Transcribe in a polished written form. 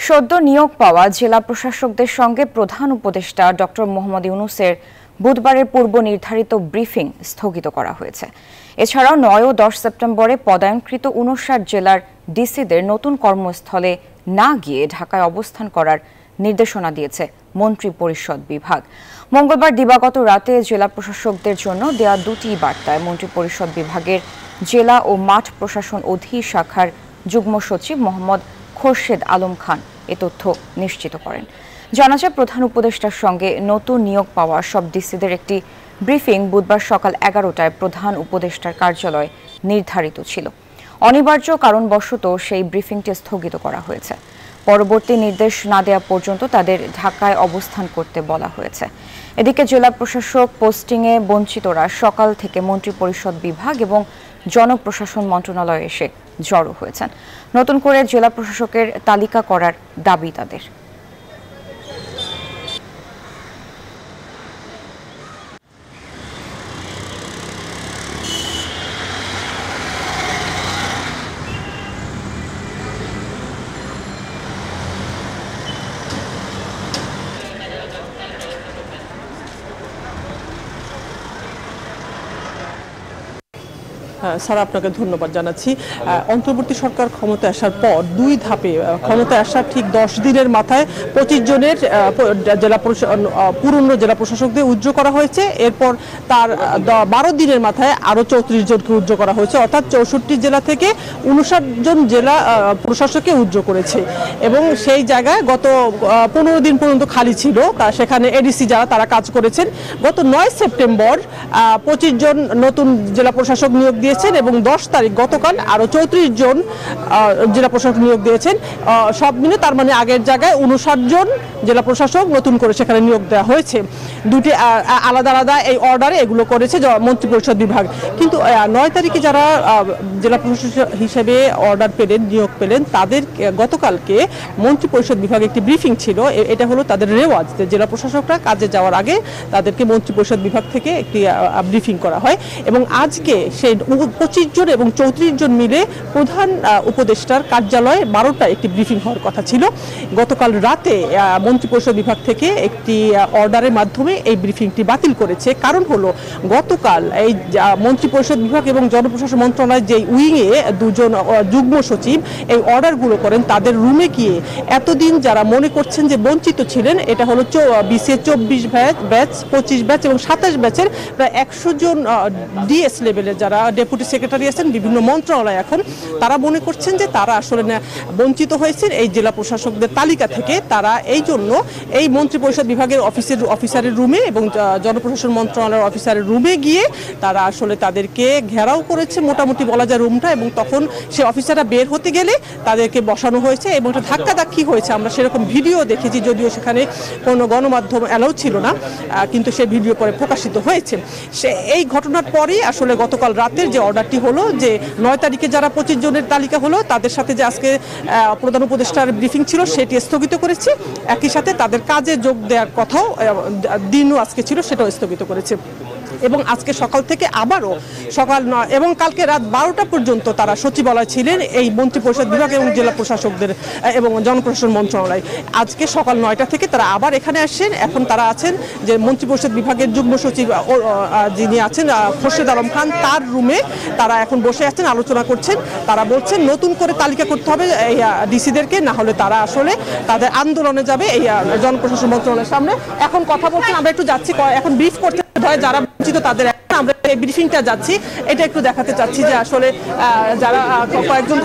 সদ্য নিয়োগ পাওয়া জেলা প্রশাসকদের সঙ্গে প্রধান উপদেষ্টা ডক্টর মোহাম্মদ ইউনূসের বুধবারের পূর্ব নির্ধারিত ব্রিফিং স্থগিত করা হয়েছে। এছাড়াও ৯ ও ১০ সেপ্টেম্বরে পদায়নকৃত ৫৯ জেলার ডিসিদের নতুন কর্মস্থলে না গিয়ে ঢাকায় অবস্থান করার নির্দেশনা দিয়েছে মন্ত্রিপরিষদ বিভাগ। মঙ্গলবার দিবাগত রাতে জেলা প্রশাসকদের জন্য দেয়া দুটি বার্তায় মন্ত্রিপরিষদ বিভাগের জেলা ও মাঠ প্রশাসন অধিশাখার যুগ্ম সচিব মোহাম্মদ খোরশেদ আলম খান এ তথ্য নিশ্চিত করেন। জানা যায়, প্রধান উপদেষ্টার সঙ্গে নতুন নিয়োগ পাওয়া সব ডিসিদের একটি ব্রিফিং বুধবার সকাল ১১টায় প্রধান উপদেষ্টার কার্যালয়ে নির্ধারিত ছিল। অনিবার্য কারণবশত সেই ব্রিফিংটি স্থগিত করা হয়েছে। পরবর্তী নির্দেশ না দেওয়া পর্যন্ত তাদের ঢাকায় অবস্থান করতে বলা হয়েছে। এদিকে জেলা প্রশাসক পোস্টিংয়ে বঞ্চিতরা সকাল থেকে মন্ত্রিপরিষদ বিভাগ এবং জনপ্রশাসন মন্ত্রণালয়ে এসে জড়ো হয়েছেন। নতুন করে জেলা প্রশাসকের তালিকা করার দাবি তাদের। স্যার, আপনাকে ধন্যবাদ জানাচ্ছি। অন্তর্বর্তী সরকার ক্ষমতায় আসার পর দুই ধাপে ক্ষমতায় আসার ঠিক ১০ দিনের মাথায় ২৫ জনের পুরনো জেলা প্রশাসকদের উজ্জ্ব করা হয়েছে। এরপর তার ১২ দিনের মাথায় আরও ৩৪ জনকে উজ্জ্ব করা হয়েছে, অর্থাৎ ৬৪ জেলা থেকে ৫৯ জন জেলা প্রশাসককে উজ্জ্ব করেছে। এবং সেই জায়গায় গত ১৫ দিন পর্যন্ত খালি ছিল, সেখানে এডিসি যারা তারা কাজ করেছেন। গত ৯ সেপ্টেম্বর ২৫ জন নতুন জেলা প্রশাসক নিয়োগ দিয়েছেন এবং ১০ তারিখ গতকাল আরো ৩৪ জন জেলা প্রশাসক নিয়োগ দিয়েছেন। সব মিলে তার মানে আগের জায়গায় ৫৯ জন জেলা প্রশাসক নতুন করে সেখানে নিয়োগ দেওয়া হয়েছে। দুটি আলাদা আলাদা এই অর্ডারে এগুলো করেছে মন্ত্রিপরিষদ বিভাগ। কিন্তু ৯ তারিখে যারা জেলা প্রশাসক হিসেবে অর্ডার পেলেন, নিয়োগ পেলেন, তাদের গতকালকে মন্ত্রিপরিষদ বিভাগে একটি ব্রিফিং ছিল। এটা হলো তাদের রেওয়াজ, জেলা প্রশাসকরা কাজে যাওয়ার আগে তাদেরকে মন্ত্রিপরিষদ বিভাগ থেকে একটি ব্রিফিং করা হয়। এবং আজকে সেই ২৫ জন এবং ৩৪ জন মিলে প্রধান উপদেষ্টার কার্যালয়ে ১২টায় একটি ব্রিফিং হওয়ার কথা ছিল। গতকাল রাতে মন্ত্রিপরিষদ বিভাগ থেকে একটি অর্ডারের মাধ্যমে এই ব্রিফিংটি বাতিল করেছে। কারণ হলো গতকাল এই মন্ত্রিপরিষদ বিভাগ এবং জনপ্রশাসন মন্ত্রণালয়ের যে উইংয়ে দুজন যুগ্ম সচিব এই অর্ডারগুলো করেন, তাদের রুমে গিয়ে এতদিন যারা মনে করছেন যে বঞ্চিত ছিলেন, এটা হলো বিসিএ ২৪ ব্যাচ, ২৫ ব্যাচ এবং ২৭ ব্যাচের প্রায় ১০০ জন ডিএস লেভেলের যারা ডেপুটি সেক্রেটারি আছেন বিভিন্ন মন্ত্রণালয়, এখন তারা মনে করছেন যে তারা আসলে বঞ্চিত হয়েছেন এই জেলা প্রশাসকদের তালিকা থেকে। তারা এই জন্য এই মন্ত্রিপরিষদ বিভাগের অফিসারের রুমে এবং জনপ্রশাসন মন্ত্রণালয়ের অফিসারের রুমে গিয়ে তারা আসলে তাদেরকে ঘেরাও করেছে, মোটামুটি বলা যায় রুমটা। এবং তখন সে অফিসাররা বের হতে গেলে তাদেরকে বসানো হয়েছে এবং একটা ধাক্কাধাক্কি হয়েছে। আমরা সেরকম ভিডিও দেখেছি, যদিও সেখানে কোনো গণমাধ্যম অ্যালাউ ছিল না, কিন্তু সেই ভিডিও পরে প্রকাশিত হয়েছে। এই ঘটনার পরেই আসলে গতকাল রাতের যে অর্ডারটি হলো যে ৯ তারিখে যারা ২৫ জনের তালিকা হলো তাদের সাথে যে আজকে প্রধান উপদেষ্টার ব্রিফিং ছিল সেটি স্থগিত করেছে। একই সাথে তাদের কাজে যোগ দেওয়ার কথাও দিনও আজকে ছিল, সেটাও স্থগিত করেছে। এবং আজকে সকাল থেকে আবারও সকাল ৯ এবং কালকে রাত ১২টা পর্যন্ত তারা সচিবালয় ছিলেন এই মন্ত্রিপরিষদ বিভাগ এবং জেলা প্রশাসকদের এবং জনপ্রশাসন মন্ত্রণালয়। আজকে সকাল ৯টা থেকে তারা আবার এখানে আসছেন। এখন তারা আছেন যে মন্ত্রিপরিষদ বিভাগের যুগ্ম সচিব যিনি আছেন খোরশেদ আলম খান, তার রুমে তারা এখন বসে আছেন, আলোচনা করছেন। তারা বলছেন নতুন করে তালিকা করতে হবে এই ডিসিদেরকে, না হলে তারা আসলে তাদের আন্দোলনে যাবে এই জনপ্রশাসন মন্ত্রণালয়ের সামনে। এখন কথা বলছেন, আমরা একটু যাচ্ছি, এখন ব্রিফ করতে হয় যারা বঞ্চিত তাদের। আমরা এই ব্রিফিংটা যাচ্ছি, এটা একটু দেখাতে চাচ্ছি যে আসলে যারা কয়েকজন